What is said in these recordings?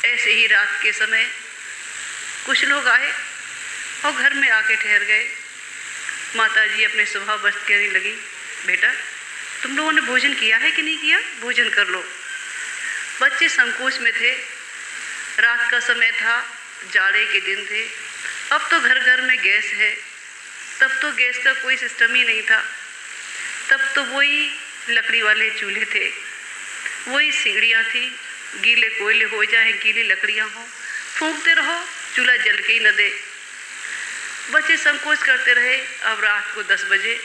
ऐसे ही रात के समय कुछ लोग आए और घर में आके ठहर गए। माता जी अपने स्वभाव वश कहने लगी, बेटा तुम लोगों ने भोजन किया है कि नहीं किया, भोजन कर लो। बच्चे संकोच में थे, रात का समय था, जाड़े के दिन थे। अब तो घर घर में गैस है, तब तो गैस का कोई सिस्टम ही नहीं था। तब तो वही लकड़ी वाले चूल्हे थे, वही सिगड़ियाँ थी, गीले कोयले हो जाए, गीली लकड़ियाँ हो, फूंकते रहो, चूल्हा जल के ही न दे। बच्चे संकोच करते रहे। अब रात को 10 बजे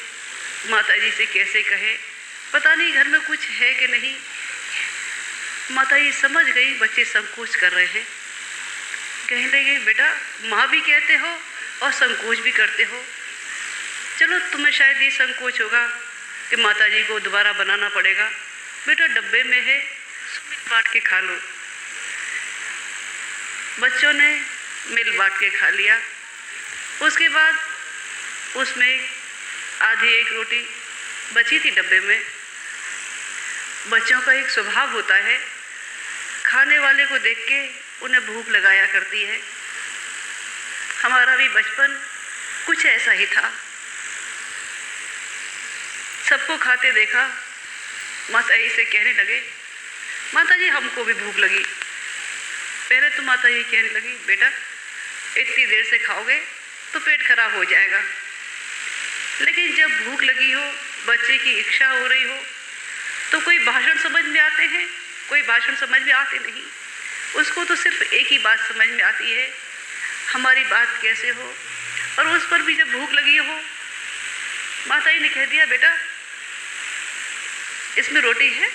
माता जी से कैसे कहे, पता नहीं घर में कुछ है कि नहीं। माता जी समझ गई बच्चे संकोच कर रहे हैं। कहने लगे, बेटा माँ भी कहते हो और संकोच भी करते हो। चलो तुम्हें शायद ये संकोच होगा कि माता जी को दोबारा बनाना पड़ेगा। बेटा डब्बे में है, मिल बांट के खा लो। बच्चों ने मिल बांट के खा लिया। उसके बाद उसमें आधी एक रोटी बची थी डब्बे में। बच्चों का एक स्वभाव होता है, खाने वाले को देख के उन्हें भूख लगाया करती है। हमारा भी बचपन कुछ ऐसा ही था। सबको खाते देखा, माता जी से कहने लगे, माता जी हमको भी भूख लगी। पहले तो माता जी कहने लगी, बेटा इतनी देर से खाओगे तो पेट खराब हो जाएगा। लेकिन जब भूख लगी हो, बच्चे की इच्छा हो रही हो, तो कोई भाषण समझ में आते हैं, कोई भाषण समझ में आते नहीं। उसको तो सिर्फ एक ही बात समझ में आती है, हमारी बात कैसे हो। और उस पर भी जब भूख लगी हो, माता जी ने कह दिया, बेटा इसमें रोटी है,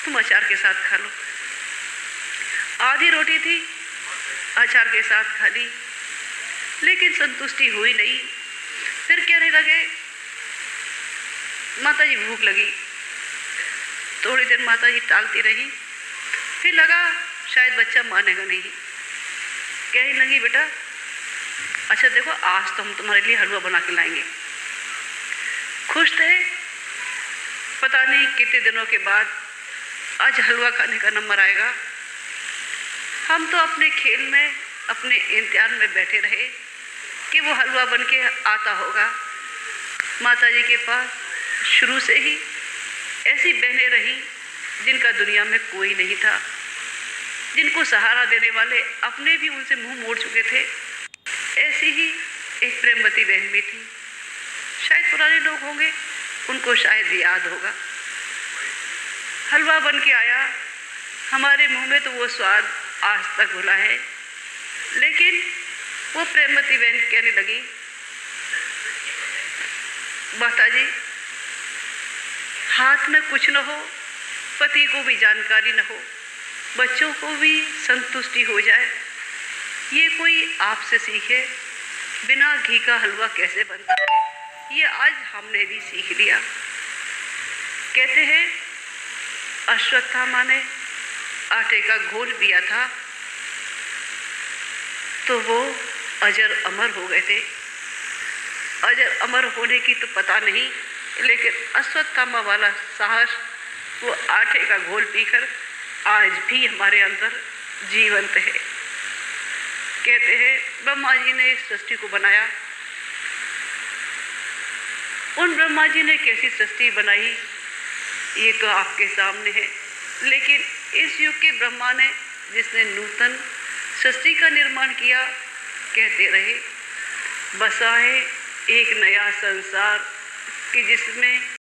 तुम अचार के साथ खा लो। आधी रोटी थी, अचार के साथ खा ली, लेकिन संतुष्टि हुई नहीं। फिर कहने लगे, माता जी भूख लगी। थोड़ी देर माता जी टालती रही, फिर लगा शायद बच्चा मानेगा नहीं। कहने लगी, बेटा अच्छा देखो आज तो हम तुम्हारे लिए हलवा बना के लाएंगे। खुश थे, पता नहीं कितने दिनों के बाद आज हलवा खाने का नंबर आएगा। हम तो अपने खेल में, अपने इम्तिहान में बैठे रहे कि वो हलवा बन के आता होगा। माता जी के पास शुरू से ही ऐसी बहनें रहीं जिनका दुनिया में कोई नहीं था, जिनको सहारा देने वाले अपने भी उनसे मुंह मोड़ चुके थे। ऐसी ही एक प्रेमवती बहन भी थी। शायद पुराने लोग होंगे, उनको शायद याद होगा। हलवा बन के आया, हमारे मुंह में तो वो स्वाद आज तक घुला है। लेकिन वो प्रेमवती बहन कहने लगी, माता जी हाथ में कुछ न हो, पति को भी जानकारी न हो, बच्चों को भी संतुष्टि हो जाए, ये कोई आपसे सीखे। बिना घी का हलवा कैसे बनता है, ये आज हमने भी सीख लिया। कहते हैं अश्वत्थामा ने आटे का घोल पिया था तो वो अजर अमर हो गए थे। अजर अमर होने की तो पता नहीं, लेकिन अश्वत्थामा वाला साहस वो आटे का घोल पीकर आज भी हमारे अंदर जीवंत है। कहते हैं ब्रह्मा जी ने इस सृष्टि को बनाया। उन ब्रह्मा जी ने कैसी सृष्टि बनाई ये तो आपके सामने है। लेकिन इस युग के ब्रह्मा ने, जिसने नूतन सृष्टि का निर्माण किया, कहते रहे बसा है एक नया संसार कि जिसमें